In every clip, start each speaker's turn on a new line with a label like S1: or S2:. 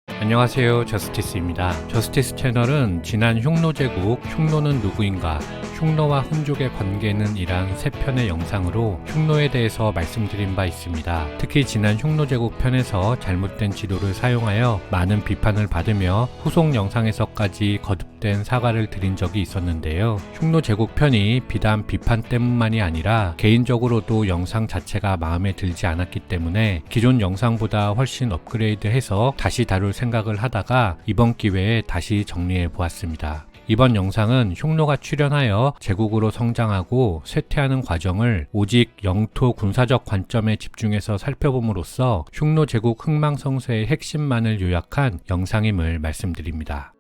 S1: 안녕하세요, 저스티스입니다. 저스티스 채널은 지난 흉노제국, 흉노는 누구인가, 흉노와 훈족의 관계는 이란 세 편의 영상으로 흉노에 대해서 말씀드린 바 있습니다. 특히 지난 흉노제국 편에서 잘못된 지도를 사용하여 많은 비판을 받으며 후속 영상에서까지 거듭된 사과를 드린 적이 있었는데요. 흉노제국 편이 비단 비판 때문만이 아니라 개인적으로도 영상 자체가 마음에 들지 않았기 때문에 기존 영상보다 훨씬 업그레이드해서 다시 다룰 생각을 하다가 이번 기회에 다시 정리해 보았습니다. 이번 영상은 흉노가 출현하여 제국으로 성장하고 쇠퇴하는 과정을 오직 영토 군사적 관점에 집중해서 살펴봄으로써 흉노 제국 흥망성쇠의 핵심만을 요약한 영상임을 말씀드립니다.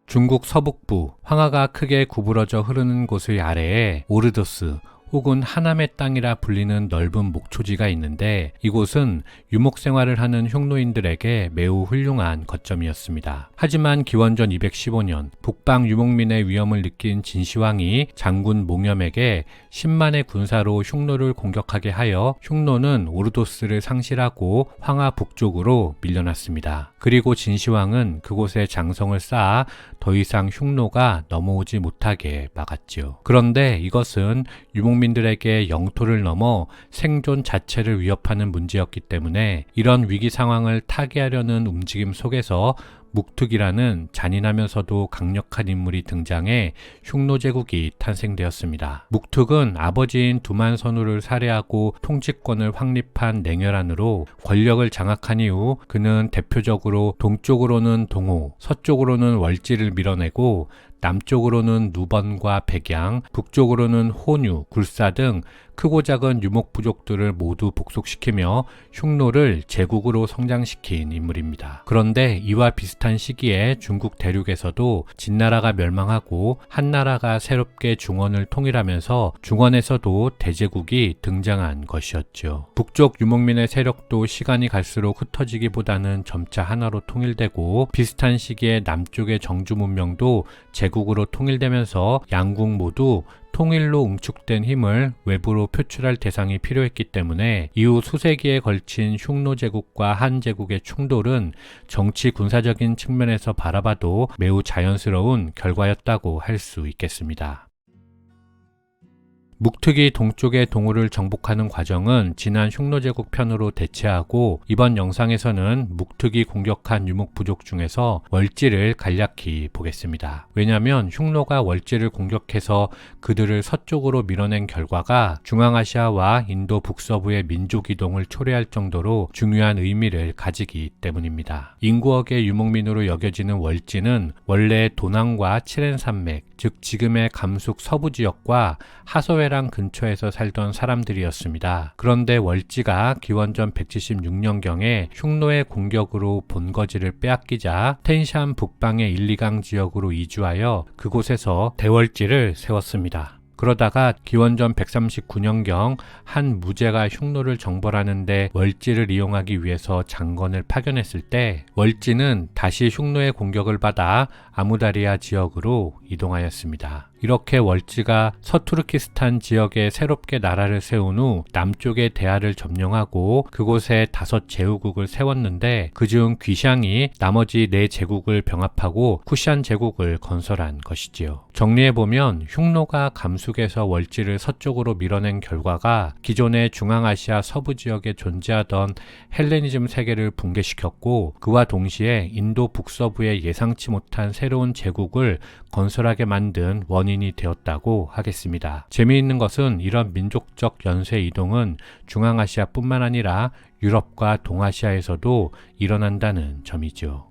S1: 중국 서북부 황하가 크게 구부러져 흐르는 곳의 아래에 오르도스 혹은 하남의 땅이라 불리는 넓은 목초지가 있는데 이곳은 유목 생활을 하는 흉노인들에게 매우 훌륭한 거점이었습니다. 하지만 기원전 215년 북방 유목민의 위험을 느낀 진시황이 장군 몽염에게 10만의 군사로 흉노를 공격하게 하여 흉노는 오르도스를 상실하고 황하 북쪽으로 밀려났습니다. 그리고 진시황은 그곳에 장성을 쌓아 더 이상 흉노가 넘어오지 못하게 막았죠. 그런데 이것은 유목민들에게 영토를 넘어 생존 자체를 위협하는 문제였기 때문에 이런 위기 상황을 타개하려는 움직임 속에서 묵특이라는 잔인하면서도 강력한 인물이 등장해 흉노 제국이 탄생되었습니다. 묵특은 아버지인 두만선우를 살해하고 통치권을 확립한 냉혈한으로 권력을 장악한 이후 그는 대표적으로 동쪽으로는 동호, 서쪽으로는 월지를 밀어내고 남쪽으로는 누번과 백양, 북쪽으로는 호뉴, 굴사 등 크고 작은 유목 부족들을 모두 복속시키며 흉노를 제국으로 성장시킨 인물입니다. 그런데 이와 비슷한 시기에 중국 대륙에서도 진나라가 멸망하고 한나라가 새롭게 중원을 통일하면서 중원에서도 대제국이 등장한 것이었죠. 북쪽 유목민의 세력도 시간이 갈수록 흩어지기보다는 점차 하나로 통일되고 비슷한 시기에 남쪽의 정주 문명도 제국으로 통일되면서 양국 모두 통일로 응축된 힘을 외부로 표출할 대상이 필요했기 때문에 이후 수세기에 걸친 흉노 제국과 한 제국의 충돌은 정치 군사적인 측면에서 바라봐도 매우 자연스러운 결과였다고 할 수 있겠습니다. 묵특이 동쪽의 동호를 정복하는 과정은 지난 흉노제국 편으로 대체하고 이번 영상에서는 묵특이 공격한 유목부족 중에서 월지를 간략히 보겠습니다. 왜냐하면 흉노가 월지를 공격해서 그들을 서쪽으로 밀어낸 결과가 중앙아시아와 인도 북서부의 민족이동을 초래할 정도로 중요한 의미를 가지기 때문입니다. 인구억의 유목민으로 여겨지는 월지는 원래 도낭과 칠엔 산맥, 즉 지금의 감숙 서부 지역과 하소회랑 근처에서 살던 사람들이었습니다. 그런데 월지가 기원전 176년경에 흉노의 공격으로 본거지를 빼앗기자 텐샨 북방의 1, 2강 지역으로 이주하여 그곳에서 대월지를 세웠습니다. 그러다가 기원전 139년경 한 무제가 흉노를 정벌하는데 월지를 이용하기 위해서 장건을 파견했을 때 월지는 다시 흉노의 공격을 받아 아무다리아 지역으로 이동하였습니다. 이렇게 월지가 서투르키스탄 지역에 새롭게 나라를 세운 후 남쪽의 대하를 점령하고 그곳에 5 제후국을 세웠는데 그중 귀샹이 나머지 4 제국을 병합하고 쿠샨 제국을 건설한 것이지요. 정리해보면 흉노가 감숙에서 월지를 서쪽으로 밀어낸 결과가 기존의 중앙아시아 서부 지역에 존재하던 헬레니즘 세계를 붕괴시켰고 그와 동시에 인도 북서부에 예상치 못한 새로운 제국을 건설하게 만든 원인이 되었다고 하겠습니다. 재미있는 것은 이런 민족적 연쇄 이동은 중앙아시아뿐만 아니라 유럽과 동아시아에서도 일어난다는 점이죠.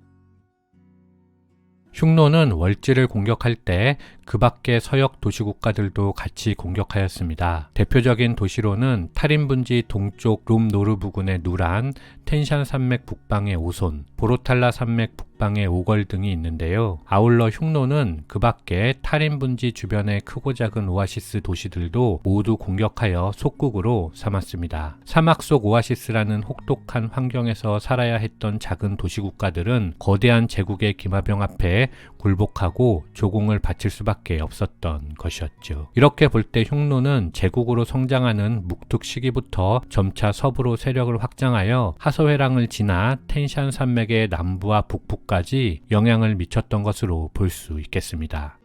S1: 흉노는 월지를 공격할 때 그 밖의 서역 도시국가들도 같이 공격하였습니다. 대표적인 도시로는 타린분지 동쪽 룸노르 부근의 누란, 텐샨 산맥 북방의 오손, 보로탈라 산맥 북방의 오걸 등이 있는데요. 아울러 흉노는 그 밖에 타린분지 주변의 크고 작은 오아시스 도시들도 모두 공격하여 속국으로 삼았습니다. 사막 속 오아시스라는 혹독한 환경에서 살아야 했던 작은 도시국가들은 거대한 제국의 기마병 앞에 굴복하고 조공을 바칠 수밖에 수밖에 없었던 것이었죠. 이렇게 볼 때 흉노는 제국으로 성장하는 묵툭 시기부터 점차 서부로 세력을 확장하여 하서회랑을 지나 텐샨 산맥의 남부와 북부까지 영향을 미쳤던 것으로 볼 수 있겠습니다.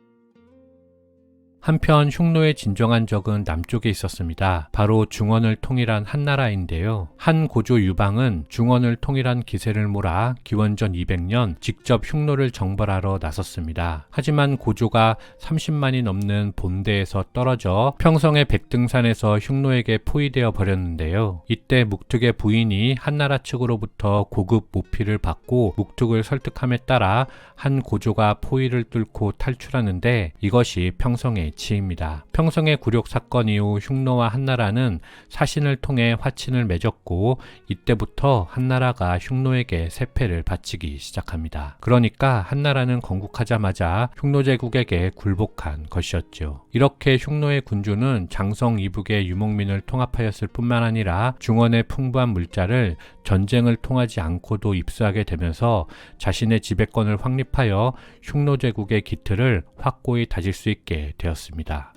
S1: 한편 흉노의 진정한 적은 남쪽에 있었습니다. 바로 중원을 통일한 한나라인데요. 한 고조 유방은 중원을 통일한 기세를 몰아 기원전 200년 직접 흉노를 정벌하러 나섰습니다. 하지만 고조가 30만이 넘는 본대에서 떨어져 평성의 백등산에서 흉노에게 포위되어 버렸는데요. 이때 묵툭의 부인이 한나라 측으로부터 고급 모피를 받고 묵툭을 설득함에 따라 한 고조가 포위를 뚫고 탈출하는데 이것이 평성의 치입니다. 평성의 굴욕 사건 이후 흉노와 한나라는 사신을 통해 화친을 맺었고 이때부터 한나라가 흉노에게 세패를 바치기 시작합니다. 그러니까 한나라는 건국하자마자 흉노 제국에게 굴복한 것이었죠. 이렇게 흉노의 군주는 장성 이북의 유목민을 통합하였을 뿐만 아니라 중원의 풍부한 물자를 전쟁을 통하지 않고도 입수하게 되면서 자신의 지배권을 확립하여 흉노 제국의 기틀을 확고히 다질 수 있게 되었습니다.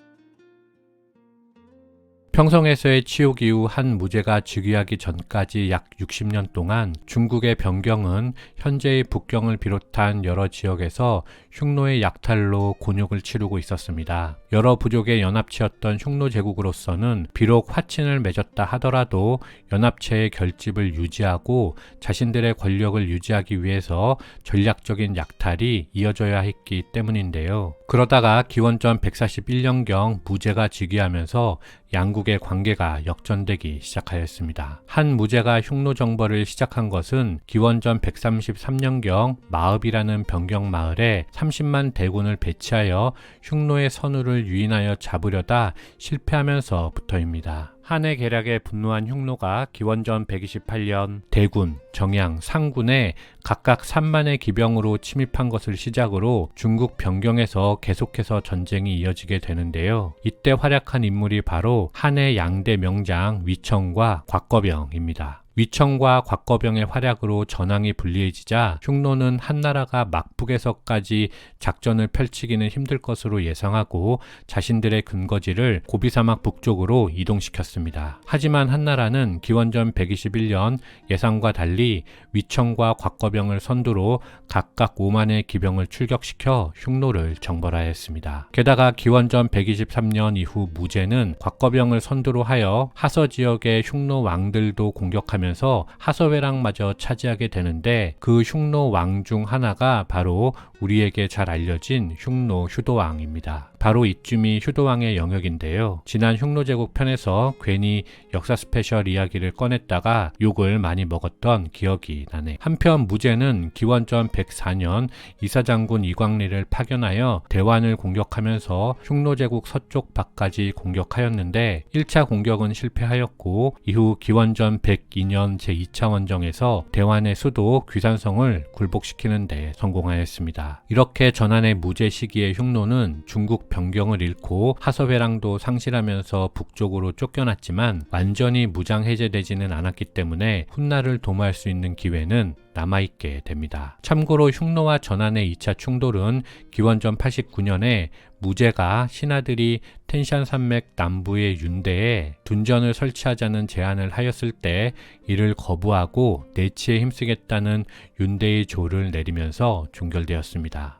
S1: 평성에서의 치욕 이후 한 무제가 즉위하기 전까지 약 60년 동안 중국의 변경은 현재의 북경을 비롯한 여러 지역에서 흉노의 약탈로 곤욕을 치르고 있었습니다. 여러 부족의 연합체였던 흉노 제국으로서는 비록 화친을 맺었다 하더라도 연합체의 결집을 유지하고 자신들의 권력을 유지하기 위해서 전략적인 약탈이 이어져야 했기 때문인데요. 그러다가 기원전 141년경 무제가 즉위하면서 양국의 관계가 역전되기 시작하였습니다. 한 무제가 흉노 정벌을 시작한 것은 기원전 133년경 마읍이라는 변경 마을에 30만 대군을 배치하여 흉노의 선우를 유인하여 잡으려다 실패하면서부터입니다. 한해 계략에 분노한 흉노가 기원전 128년 대군, 정양, 상군에 각각 3만의 기병으로 침입한 것을 시작으로 중국 변경에서 계속해서 전쟁이 이어지게 되는데요. 이때 활약한 인물이 바로 한해 양대 명장 위청과 곽거병입니다. 위청과 곽거병의 활약으로 전황이 불리해지자 흉노는 한나라가 막북에서까지 작전을 펼치기는 힘들 것으로 예상하고 자신들의 근거지를 고비사막 북쪽으로 이동시켰습니다. 하지만 한나라는 기원전 121년 예상과 달리 위청과 곽거병을 선두로 각각 5만의 기병을 출격시켜 흉노를 정벌하였습니다. 게다가 기원전 123년 이후 무제는 곽거병을 선두로 하여 하서 지역의 흉노 왕들도 공격하며 하서회랑마저 차지하게 되는데 그 흉노 왕 중 하나가 바로 우리에게 잘 알려진 흉노 휴도왕입니다. 바로 이쯤이 휴도왕의 영역인데요. 지난 흉노제국 편에서 괜히 역사 스페셜 이야기를 꺼냈다가 욕을 많이 먹었던 기억이 나네. 한편 무제는 기원전 104년 이사장군 이광리를 파견하여 대환을 공격하면서 흉노제국 서쪽 밖까지 공격하였는데 1차 공격은 실패하였고 이후 기원전 102년 제2차 원정에서 대환의 수도 귀산성을 굴복시키는 데 성공하였습니다. 이렇게 전한의 무제 시기의 흉노는 중국 변경을 잃고 하서회랑도 상실하면서 북쪽으로 쫓겨났지만 완전히 무장 해제되지는 않았기 때문에 훗날을 도모할 수 있는 기회는 남아있게 됩니다. 참고로 흉노와 전한의 2차 충돌은 기원전 89년에 무제가 신하들이 텐샨 산맥 남부의 윤대에 둔전을 설치하자는 제안을 하였을 때 이를 거부하고 내치에 힘쓰겠다는 윤대의 조를 내리면서 종결되었습니다.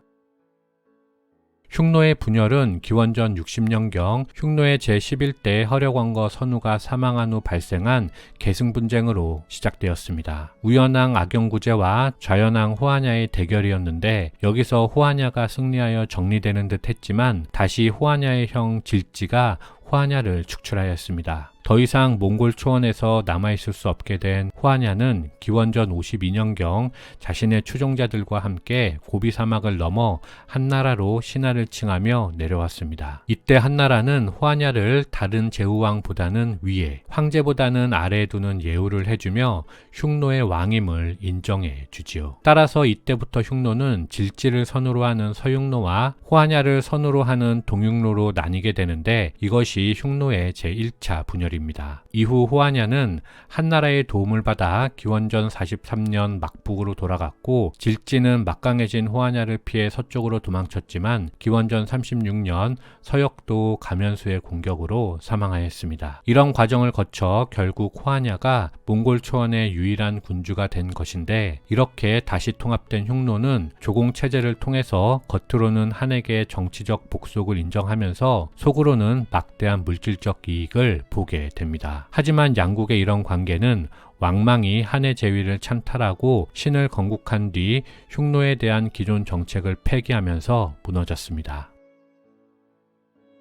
S1: 흉노의 분열은 기원전 60년경 흉노의 제11대 허려광거 선우가 사망한 후 발생한 계승분쟁으로 시작되었습니다. 우연왕 악영구제와 좌연왕 호하냐의 대결이었는데 여기서 호하냐가 승리하여 정리되는 듯 했지만 다시 호하냐의 형 질지가 호하냐를 축출하였습니다. 더 이상 몽골 초원에서 남아있을 수 없게 된 호하냐는 기원전 52년경 자신의 추종자들과 함께 고비 사막을 넘어 한나라로 신하를 칭하며 내려왔습니다. 이때 한나라는 호하냐를 다른 제후왕보다는 위에, 황제보다는 아래에 두는 예우를 해주며 흉노의 왕임을 인정해 주지요. 따라서 이때부터 흉노는 질지를 선으로 하는 서흉노와 호하냐를 선으로 하는 동흉노로 나뉘게 되는데 이것이 흉노의 제1차 분열입니다. 일입니다. 이후 후아냐는 한나라의 도움을 받아 기원전 43년 막북으로 돌아갔고, 질지는 막강해진 후아냐를 피해 서쪽으로 도망쳤지만 기원전 36년 서역도 가면수의 공격으로 사망하였습니다. 이런 과정을 거쳐 결국 후아냐가 몽골 초원의 유일한 군주가 된 것인데, 이렇게 다시 통합된 흉노는 조공 체제를 통해서 겉으로는 한에게 정치적 복속을 인정하면서 속으로는 막대한 물질적 이익을 보게 됩니다. 하지만 양국의 이런 관계는 왕망이 한의 제위를 찬탈하고 신을 건국한 뒤 흉노에 대한 기존 정책을 폐기하면서 무너졌습니다.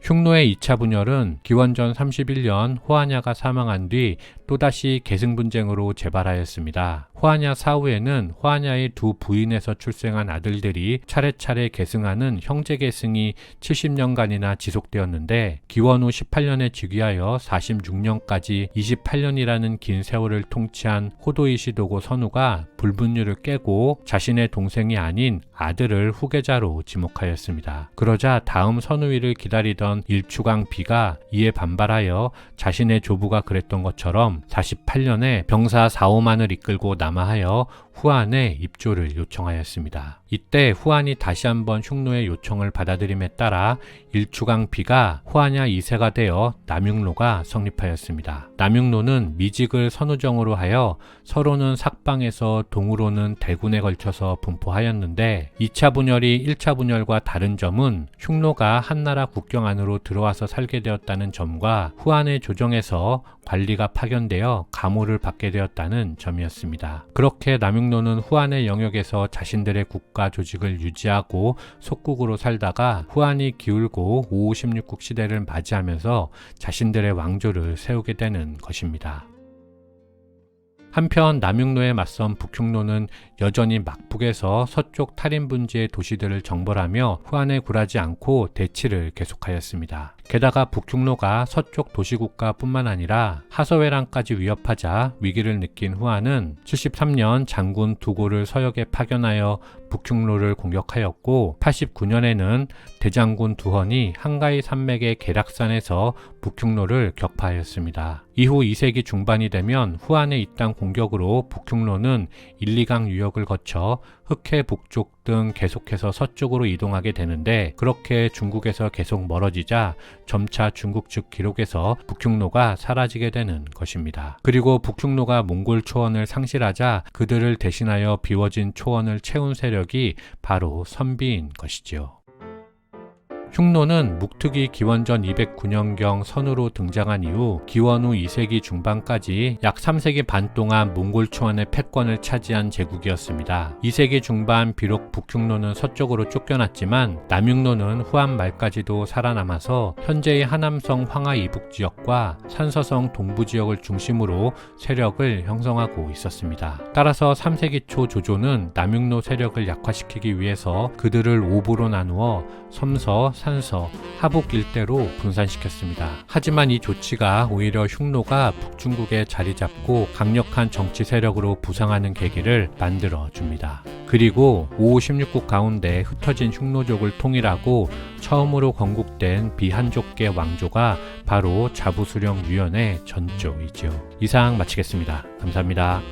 S1: 흉노의 2차 분열은 기원전 31년 후아냐가 사망한 뒤 또다시 계승분쟁으로 재발하였습니다. 후아냐 사후에는 후아냐의 두 부인에서 출생한 아들들이 차례차례 계승하는 형제 계승이 70년간이나 지속되었는데, 기원 후 18년에 즉위하여 46년까지 28년이라는 긴 세월을 통치한 호도이시도고 선우가 불분율을 깨고 자신의 동생이 아닌 아들을 후계자로 지목하였습니다. 그러자 다음 선우위를 기다리던 일추강 비가 이에 반발하여 자신의 조부가 그랬던 것처럼 48년에 병사 4~5만을 이끌고 남하하여 후안의 입조를 요청하였습니다. 이때 후안이 다시 한번 흉노의 요청을 받아들임에 따라 일추강 비가 후아냐 2세가 되어 남흉노가 성립하였습니다. 남흉노는 미직을 선우정으로 하여 서로는 삭방에서 동으로는 대군에 걸쳐서 분포하였는데, 2차 분열이 1차 분열과 다른 점은 흉노가 한나라 국경 안으로 들어와서 살게 되었다는 점과 후안의 조정에서 관리가 파견되어 감호를 받게 되었다는 점이었습니다. 그렇게 남흉노는 후안의 영역에서 자신들의 국가 조직을 유지하고 속국으로 살다가 후안이 기울고 556국 시대를 맞이하면서 자신들의 왕조를 세우게 되는 것입니다. 한편 남흉노에 맞선 북흉노는 여전히 막북에서 서쪽 탈인분지의 도시들을 정벌하며 후안에 굴하지 않고 대치를 계속하였습니다. 게다가 북흉노가 서쪽 도시국가뿐만 아니라 하서회랑까지 위협하자 위기를 느낀 후안은 73년 장군 두고를 서역에 파견하여 북흉노를 공격하였고, 89년에는 대장군 두헌이 한가히 산맥의 계락산에서 북흉노를 격파하였습니다. 이후 2세기 중반이 되면 후안의 이땅 공격으로 북흉노는 1, 2강 유역을 거쳐 흑해 북쪽 등 계속해서 서쪽으로 이동하게 되는데, 그렇게 중국에서 계속 멀어지자 점차 중국 측 기록에서 북흉노가 사라지게 되는 것입니다. 그리고 북흉노가 몽골 초원을 상실하자 그들을 대신하여 비워진 초원을 채운 세력이 바로 선비인 것이지요. 흉노는 묵특이 기원전 209년경 선우로 등장한 이후 기원 후 2세기 중반까지 약 3세기 반 동안 몽골 초원의 패권을 차지한 제국이었습니다. 2세기 중반 비록 북흉노는 서쪽으로 쫓겨났지만 남흉노는 후한 말까지도 살아남아서 현재의 하남성 황하 이북 지역과 산서성 동부 지역을 중심으로 세력을 형성하고 있었습니다. 따라서 3세기 초 조조는 남흉노 세력을 약화시키기 위해서 그들을 5부로 나누어 섬서, 산서, 하북 일대로 분산시켰습니다. 하지만 이 조치가 오히려 흉노가 북중국에 자리 잡고 강력한 정치 세력으로 부상하는 계기를 만들어 줍니다. 그리고 556국 가운데 흩어진 흉노족을 통일하고 처음으로 건국된 비한족계 왕조가 바로 자부수령 유연의 전조이죠. 이상 마치겠습니다. 감사합니다.